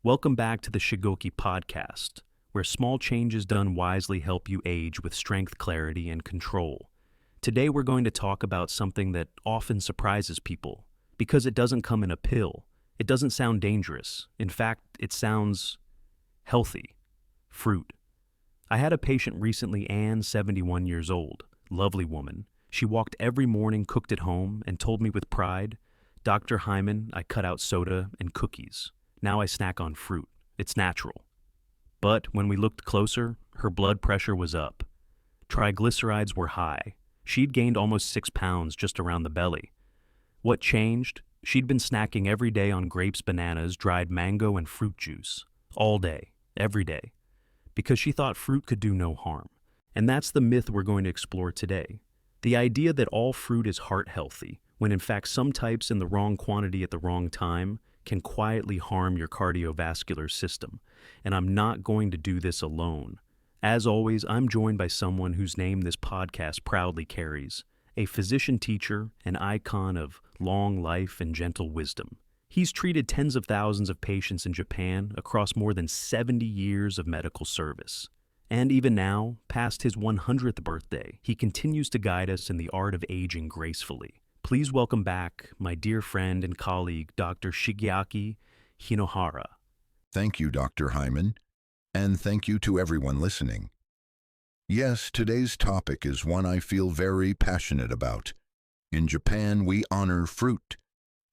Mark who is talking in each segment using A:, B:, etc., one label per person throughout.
A: Welcome back to the Shigeaki Podcast, where small changes done wisely help you age with strength, clarity, and control. Today we're going to talk about something that often surprises people, because it doesn't come in a pill. It doesn't sound dangerous. In fact, it sounds healthy. Fruit. I had a patient recently, Anne, 71 years old, lovely woman. She walked every morning, cooked at home, and told me with pride, "Dr. Hyman, I cut out soda and cookies. Now I snack on fruit. It's natural." But when we looked closer, her blood pressure was up. Triglycerides were high. She'd gained almost 6 pounds just around the belly. What changed? She'd been snacking every day on grapes, bananas, dried mango, and fruit juice. All day, every day. Because she thought fruit could do no harm. And that's the myth we're going to explore today. The idea that all fruit is heart healthy, when in fact some types in the wrong quantity at the wrong time can quietly harm your cardiovascular system. And I'm not going to do this alone. As always, I'm joined by someone whose name this podcast proudly carries, a physician teacher, an icon of long life and gentle wisdom. He's treated tens of thousands of patients in Japan across more than 70 years of medical service. And even now, past his 100th birthday, he continues to guide us in the art of aging gracefully. Please welcome back my dear friend and colleague, Dr. Shigeaki Hinohara.
B: Thank you, Dr. Hyman, and thank you to everyone listening. Yes, today's topic is one I feel very passionate about. In Japan, we honor fruit,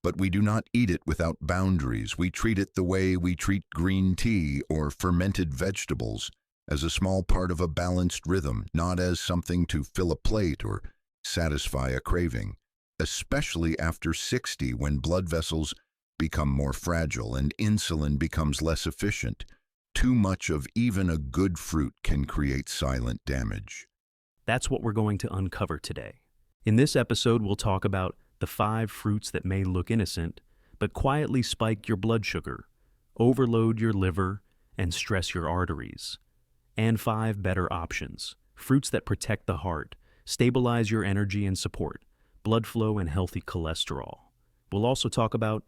B: but we do not eat it without boundaries. We treat it the way we treat green tea or fermented vegetables, as a small part of a balanced rhythm, not as something to fill a plate or satisfy a craving. Especially after 60, when blood vessels become more fragile and insulin becomes less efficient. Too much of even a good fruit can create silent damage.
A: That's what we're going to uncover today. In this episode, we'll talk about the 5 fruits that may look innocent, but quietly spike your blood sugar, overload your liver, and stress your arteries. And 5 better options, fruits that protect the heart, stabilize your energy and support blood flow and healthy cholesterol. We'll also talk about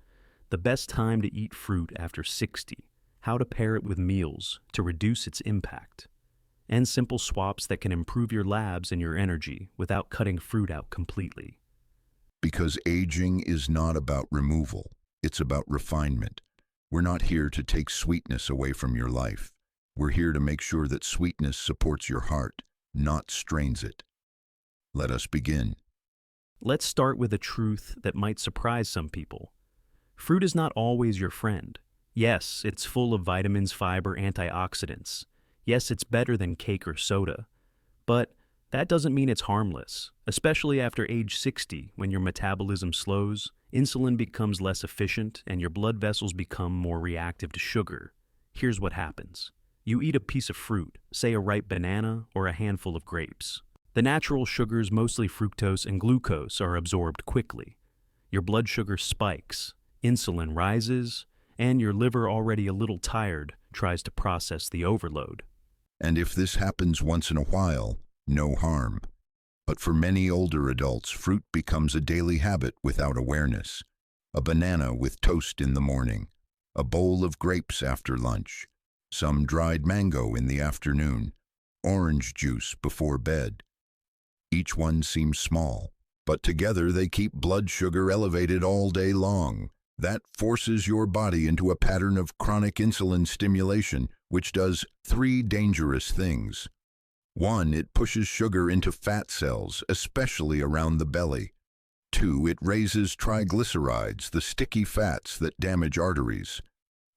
A: the best time to eat fruit after 60, how to pair it with meals to reduce its impact, and simple swaps that can improve your labs and your energy without cutting fruit out completely.
B: Because aging is not about removal, it's about refinement. We're not here to take sweetness away from your life. We're here to make sure that sweetness supports your heart, not strains it. Let us begin.
A: Let's start with a truth that might surprise some people. Fruit is not always your friend. Yes, it's full of vitamins, fiber, antioxidants. Yes, it's better than cake or soda. But that doesn't mean it's harmless, especially after age 60, when your metabolism slows, insulin becomes less efficient, and your blood vessels become more reactive to sugar. Here's what happens. You eat a piece of fruit, say a ripe banana or a handful of grapes. The natural sugars, mostly fructose and glucose, are absorbed quickly. Your blood sugar spikes, insulin rises, and your liver, already a little tired, tries to process the overload.
B: And if this happens once in a while, no harm. But for many older adults, fruit becomes a daily habit without awareness. A banana with toast in the morning, a bowl of grapes after lunch, some dried mango in the afternoon, orange juice before bed. Each one seems small, but together they keep blood sugar elevated all day long. That forces your body into a pattern of chronic insulin stimulation, which does 3 dangerous things. 1, it pushes sugar into fat cells, especially around the belly. 2, it raises triglycerides, the sticky fats that damage arteries.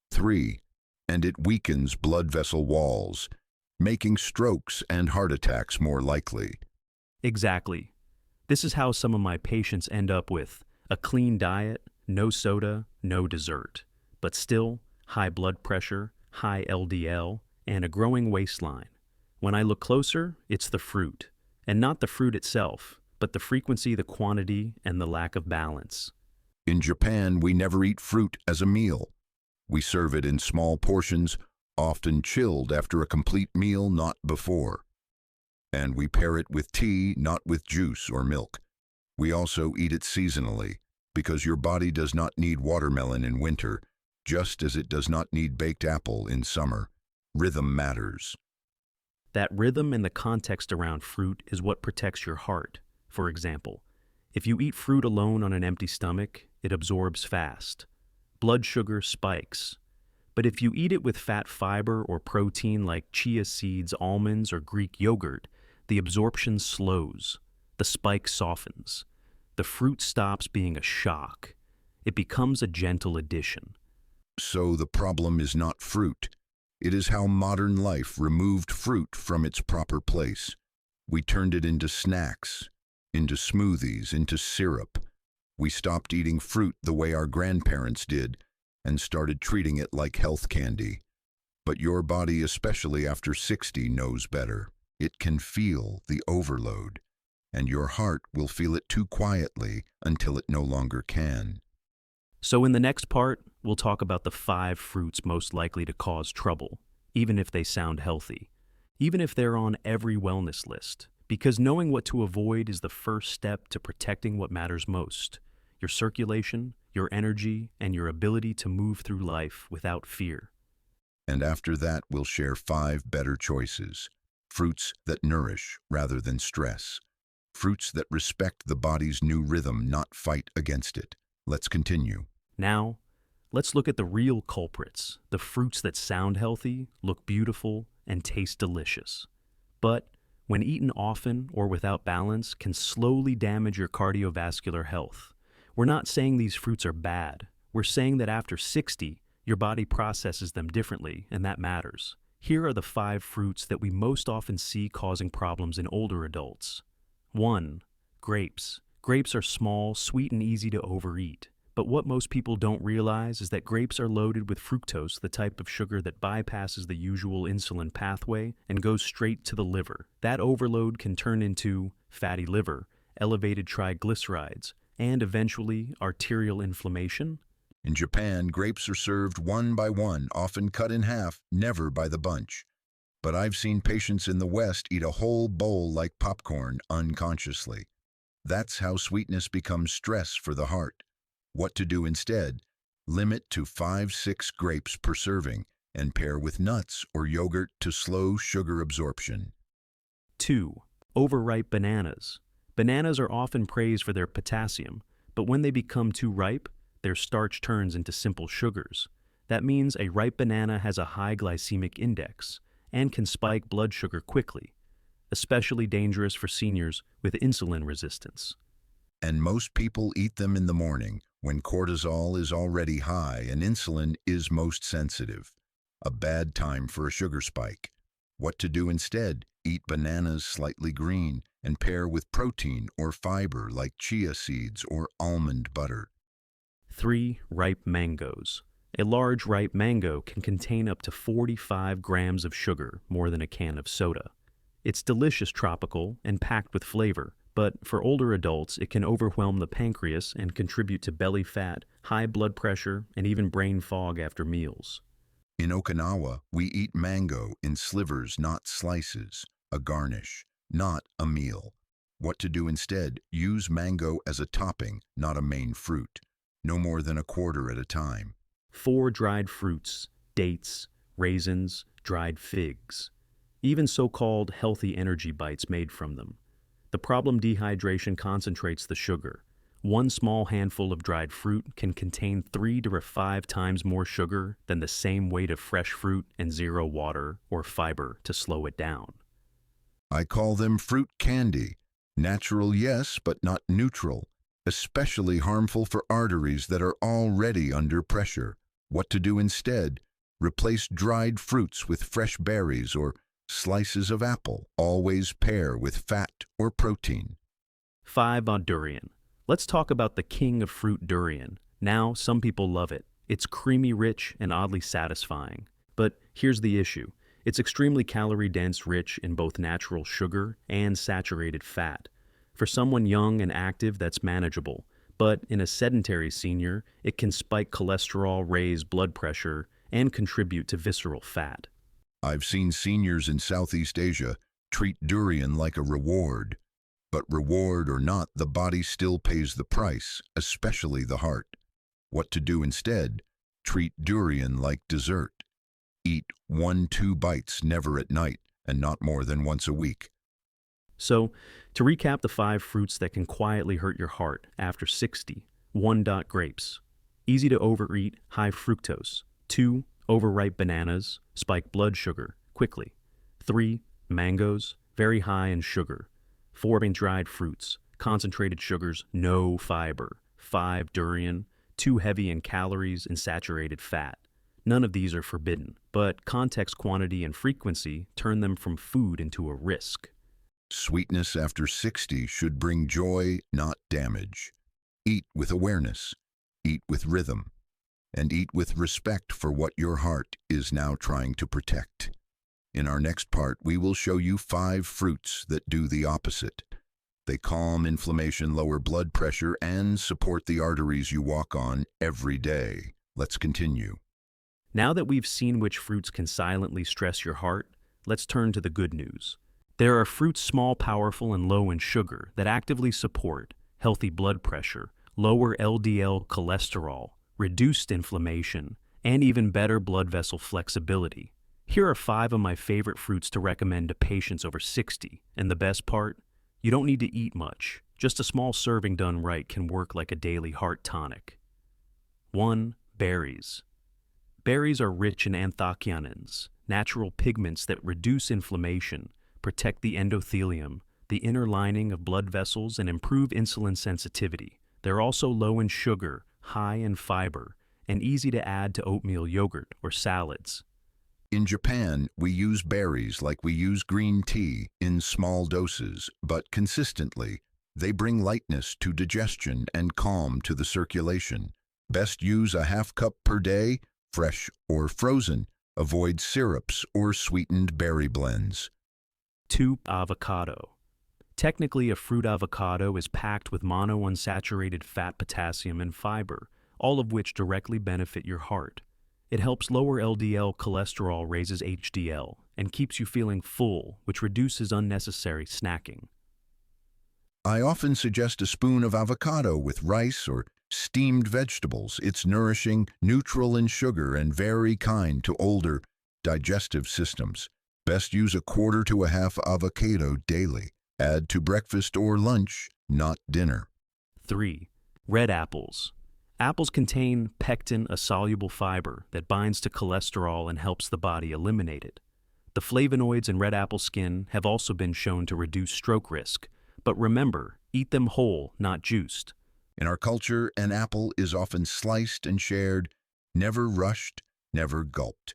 B: 3, and it weakens blood vessel walls, making strokes and heart attacks more likely.
A: Exactly. This is how some of my patients end up with a clean diet, no soda, no dessert, but still high blood pressure, high LDL, and a growing waistline. When I look closer, it's the fruit, and not the fruit itself, but the frequency, the quantity, and the lack of balance.
B: In Japan, we never eat fruit as a meal. We serve it in small portions, often chilled after a complete meal, not before. And we pair it with tea, not with juice or milk. We also eat it seasonally, because your body does not need watermelon in winter, Just as it does not need baked apple in summer, rhythm matters.
A: That rhythm and the context around fruit is what protects your heart. For example, if you eat fruit alone on an empty stomach, it absorbs fast. Blood sugar spikes. But if you eat it with fat fiber or protein like chia seeds, almonds, or Greek yogurt, the absorption slows. The spike softens. The fruit stops being a shock. It becomes a gentle addition.
B: So the problem is not fruit. It is how modern life removed fruit from its proper place. We turned it into snacks, into smoothies, into syrup. We stopped eating fruit the way our grandparents did and started treating it like health candy. But your body, especially after 60, knows better. It can feel the overload, and your heart will feel it too quietly until it no longer can.
A: So in the next part, we'll talk about the 5 fruits most likely to cause trouble, even if they sound healthy, even if they're on every wellness list, because knowing what to avoid is the first step to protecting what matters most: your circulation, your energy, and your ability to move through life without fear.
B: And after that, we'll share 5 better choices. Fruits that nourish rather than stress. Fruits that respect the body's new rhythm, not fight against it. Let's continue.
A: Now, let's look at the real culprits, the fruits that sound healthy, look beautiful, and taste delicious. But when eaten often or without balance, can slowly damage your cardiovascular health. We're not saying these fruits are bad. We're saying that after 60, your body processes them differently, and that matters. Here are the 5 fruits that we most often see causing problems in older adults. 1. Grapes. Grapes are small, sweet, and easy to overeat. But what most people don't realize is that grapes are loaded with fructose, the type of sugar that bypasses the usual insulin pathway and goes straight to the liver. That overload can turn into fatty liver, elevated triglycerides, and eventually arterial inflammation.
B: In Japan, grapes are served one by one, often cut in half, never by the bunch. But I've seen patients in the West eat a whole bowl like popcorn unconsciously. That's how sweetness becomes stress for the heart. What to do instead? Limit to 5-6 grapes per serving and pair with nuts or yogurt to slow sugar absorption.
A: 2. Overripe bananas. Bananas are often praised for their potassium, but when they become too ripe, their starch turns into simple sugars. That means a ripe banana has a high glycemic index and can spike blood sugar quickly, especially dangerous for seniors with insulin resistance.
B: And most people eat them in the morning when cortisol is already high and insulin is most sensitive. A bad time for a sugar spike. What to do instead? Eat bananas slightly green and pair with protein or fiber like chia seeds or almond butter.
A: 3. Ripe mangoes. A large ripe mango can contain up to 45 grams of sugar, more than a can of soda. It's delicious, tropical, and packed with flavor, but for older adults, it can overwhelm the pancreas and contribute to belly fat, high blood pressure, and even brain fog after meals.
B: In Okinawa, we eat mango in slivers, not slices, a garnish, not a meal. What to do instead? Use mango as a topping, not a main fruit. No more than a quarter at a time.
A: 4. Dried fruits, dates, raisins, dried figs. Even so-called healthy energy bites made from them. The problem: dehydration concentrates the sugar. One small handful of dried fruit can contain 3 to 5 times more sugar than the same weight of fresh fruit and 0 water or fiber to slow it down.
B: I call them fruit candy. Natural, yes, but not neutral. Especially harmful for arteries that are already under pressure. What to do instead? Replace dried fruits with fresh berries or slices of apple. Always pair with fat or protein.
A: 5. Durian. Let's talk about the king of fruit, durian. Now, some people love it. It's creamy, rich, and oddly satisfying. But here's the issue. It's extremely calorie-dense, rich in both natural sugar and saturated fat. For someone young and active, that's manageable. But in a sedentary senior, it can spike cholesterol, raise blood pressure, and contribute to visceral fat.
B: I've seen seniors in Southeast Asia treat durian like a reward. But reward or not, the body still pays the price, especially the heart. What to do instead? Treat durian like dessert. Eat 1-2 bites never at night and not more than once a week.
A: So, to recap the 5 fruits that can quietly hurt your heart after 60, 1. Grapes. Easy to overeat, high fructose. 2. Overripe bananas, spike blood sugar quickly. 3. Mangoes, very high in sugar. 4. Dried fruits, concentrated sugars, no fiber. 5. Durian, too heavy in calories and saturated fat. None of these are forbidden, but context, quantity, and frequency turn them from food into a risk.
B: Sweetness after 60 should bring joy, not damage. Eat with awareness, eat with rhythm, and eat with respect for what your heart is now trying to protect. In our next part, we will show you 5 fruits that do the opposite. They calm inflammation, lower blood pressure, and support the arteries you walk on every day. Let's continue.
A: Now that we've seen which fruits can silently stress your heart, let's turn to the good news. There are fruits small, powerful, and low in sugar that actively support healthy blood pressure, lower LDL cholesterol, reduced inflammation, and even better blood vessel flexibility. Here are 5 of my favorite fruits to recommend to patients over 60, and the best part? You don't need to eat much. Just a small serving done right can work like a daily heart tonic. 1. Berries. Berries are rich in anthocyanins, natural pigments that reduce inflammation, protect the endothelium, the inner lining of blood vessels, and improve insulin sensitivity. They're also low in sugar, high in fiber, and easy to add to oatmeal yogurt or salads.
B: In Japan, we use berries like we use green tea in small doses, but consistently. They bring lightness to digestion and calm to the circulation. Best use a half cup per day, fresh or frozen. Avoid syrups or sweetened berry blends.
A: 2. Avocado. Technically, a fruit avocado is packed with monounsaturated fat, potassium, and fiber, all of which directly benefit your heart. It helps lower LDL cholesterol, raises HDL, and keeps you feeling full, which reduces unnecessary snacking.
B: I often suggest a spoon of avocado with rice or steamed vegetables. It's nourishing, neutral in sugar, and very kind to older digestive systems. Best use a quarter to a half avocado daily. Add to breakfast or lunch, not dinner.
A: 3. Red apples. Apples contain pectin, a soluble fiber that binds to cholesterol and helps the body eliminate it. The flavonoids in red apple skin have also been shown to reduce stroke risk, but remember, eat them whole, not juiced.
B: In our culture, an apple is often sliced and shared, never rushed, never gulped.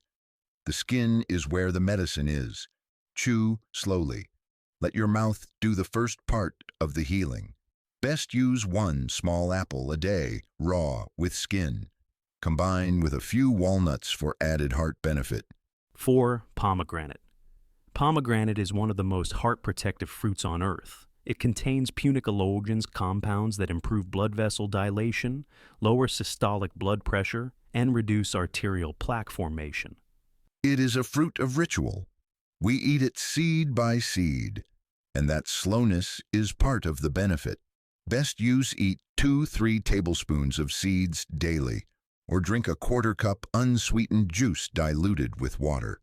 B: The skin is where the medicine is. Chew slowly. Let your mouth do the first part of the healing. Best use 1 small apple a day, raw, with skin. Combine with a few walnuts for added heart benefit.
A: 4. Pomegranate. Pomegranate is one of the most heart-protective fruits on earth. It contains punicallogens, compounds that improve blood vessel dilation, lower systolic blood pressure, and reduce arterial plaque formation.
B: It is a fruit of ritual. We eat it seed by seed, and that slowness is part of the benefit. Best use eat 2-3 tablespoons of seeds daily, or drink a quarter cup unsweetened juice diluted with water.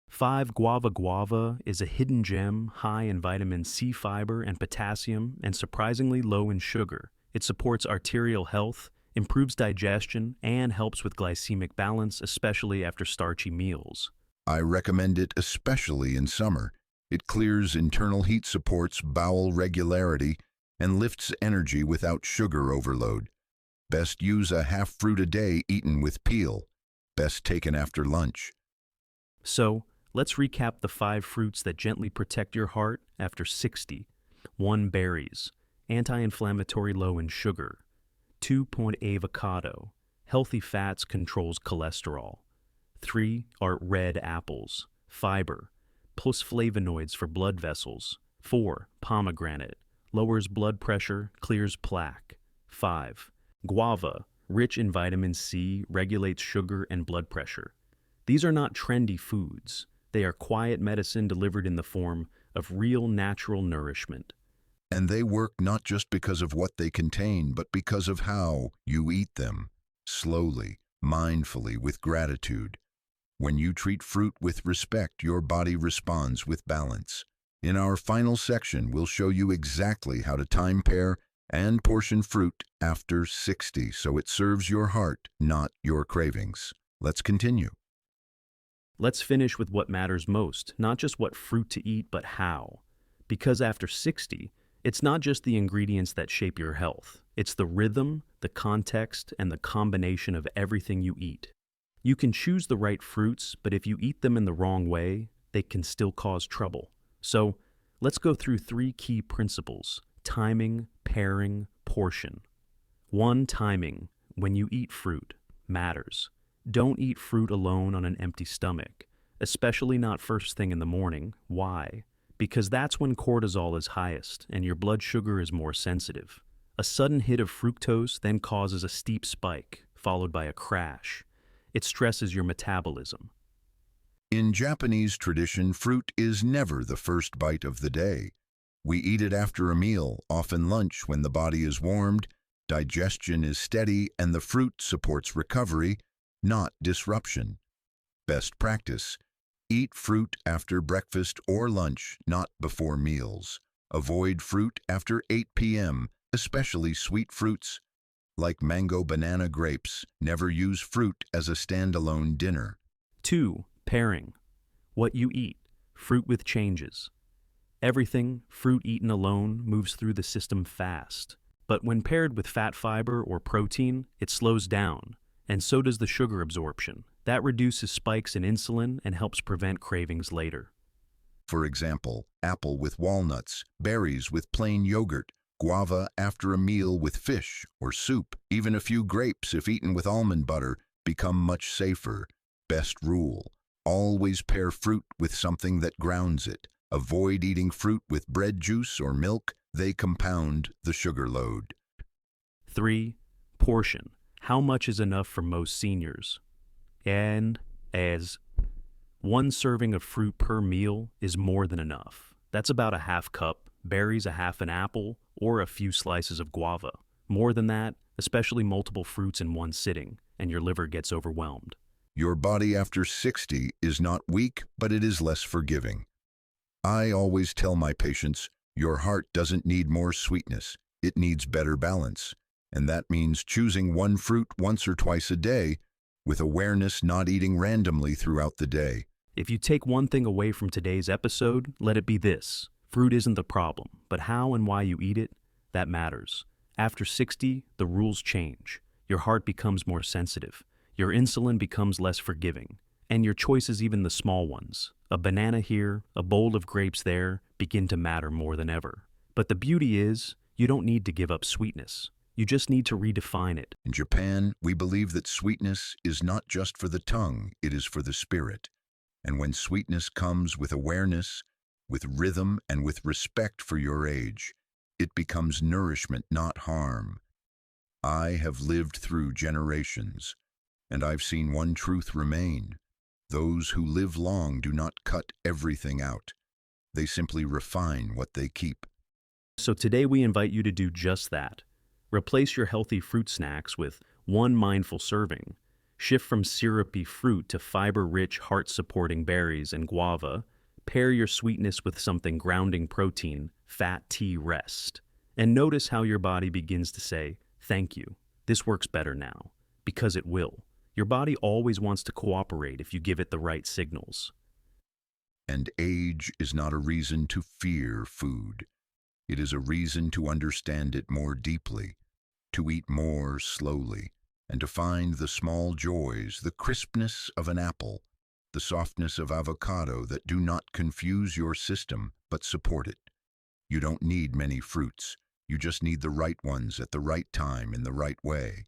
A: 5. Guava. Guava is a hidden gem, high in vitamin C, fiber, and potassium, and surprisingly low in sugar. It supports arterial health, improves digestion, and helps with glycemic balance, especially after starchy meals.
B: I recommend it especially in summer. It clears internal heat, supports bowel regularity, and lifts energy without sugar overload. Best use a half fruit a day eaten with peel. Best taken after lunch.
A: So, let's recap the 5 fruits that gently protect your heart after 60. 1. Berries. Anti-inflammatory, low in sugar. 2. Avocado. Healthy fats, controls cholesterol. 3. Are red apples. Fiber, plus flavonoids for blood vessels. 4. Pomegranate. Lowers blood pressure, clears plaque. 5. Guava. Rich in vitamin C, regulates sugar and blood pressure. These are not trendy foods. They are quiet medicine delivered in the form of real natural nourishment.
B: And they work not just because of what they contain, but because of how you eat them. Slowly, mindfully, with gratitude. When you treat fruit with respect, your body responds with balance. In our final section, we'll show you exactly how to time pair and portion fruit after 60 so it serves your heart, not your cravings. Let's continue.
A: Let's finish with what matters most, not just what fruit to eat, but how. Because after 60, it's not just the ingredients that shape your health. It's the rhythm, the context, and the combination of everything you eat. You can choose the right fruits, but if you eat them in the wrong way, they can still cause trouble. So, let's go through 3 key principles: timing, pairing, portion. 1. Timing. When you eat fruit, matters. Don't eat fruit alone on an empty stomach, especially not first thing in the morning. Why? Because that's when cortisol is highest and your blood sugar is more sensitive. A sudden hit of fructose then causes a steep spike, followed by a crash. It stresses your metabolism.
B: In Japanese tradition, fruit is never the first bite of the day. We eat it after a meal, often lunch, when the body is warmed, digestion is steady, and the fruit supports recovery, not disruption. Best practice: eat fruit after breakfast or lunch, not before meals. Avoid fruit after 8 p.m., especially sweet fruits like mango, banana, grapes. Never use fruit as a standalone dinner.
A: 2. Pairing. What you eat. Fruit with changes. Everything, fruit eaten alone, moves through the system fast. But when paired with fat, fiber, or protein, it slows down, and so does the sugar absorption. That reduces spikes in insulin and helps prevent cravings later.
B: For example, apple with walnuts, berries with plain yogurt, guava after a meal with fish or soup. Even a few grapes, if eaten with almond butter, become much safer. Best rule: always pair fruit with something that grounds it. Avoid eating fruit with bread juice or milk. They compound the sugar load.
A: 3. Portion. How much is enough for most seniors? And as 1 serving of fruit per meal is more than enough. That's about a half cup, berries a half an apple, or a few slices of guava. More than that, especially multiple fruits in one sitting, and your liver gets overwhelmed.
B: Your body after 60 is not weak, but it is less forgiving. I always tell my patients, your heart doesn't need more sweetness, it needs better balance. And that means choosing one fruit once or twice a day, with awareness, not eating randomly throughout the day.
A: If you take one thing away from today's episode, let it be this: fruit isn't the problem, but how and why you eat it, that matters. After 60, the rules change. Your heart becomes more sensitive, your insulin becomes less forgiving, and your choices, even the small ones, a banana here, a bowl of grapes there, begin to matter more than ever. But the beauty is, you don't need to give up sweetness. You just need to redefine it.
B: In Japan, we believe that sweetness is not just for the tongue, it is for the spirit. And when sweetness comes with awareness, with rhythm, and with respect for your age, it becomes nourishment, not harm. I have lived through generations, and I've seen one truth remain. Those who live long do not cut everything out. They simply refine what they keep.
A: So today we invite you to do just that. Replace your healthy fruit snacks with 1 mindful serving. Shift from syrupy fruit to fiber-rich, heart-supporting berries and guava. Pair your sweetness with something grounding: protein, fat, tea, rest. And notice how your body begins to say, thank you, this works better now. Because it will. Your body always wants to cooperate if you give it the right signals.
B: And age is not a reason to fear food. It is a reason to understand it more deeply, to eat more slowly, and to find the small joys, the crispness of an apple, the softness of avocado, that do not confuse your system, but support it. You don't need many fruits. You just need the right ones at the right time in the right way.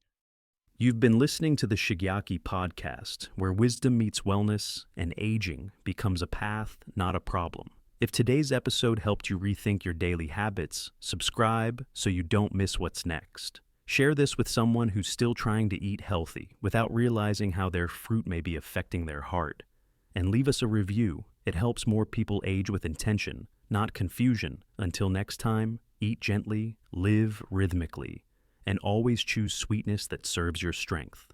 A: You've been listening to the Shigeaki Podcast, where wisdom meets wellness and aging becomes a path, not a problem. If today's episode helped you rethink your daily habits, subscribe so you don't miss what's next. Share this with someone who's still trying to eat healthy without realizing how their fruit may be affecting their heart. And leave us a review. It helps more people age with intention, not confusion. Until next time, eat gently, live rhythmically, and always choose sweetness that serves your strength.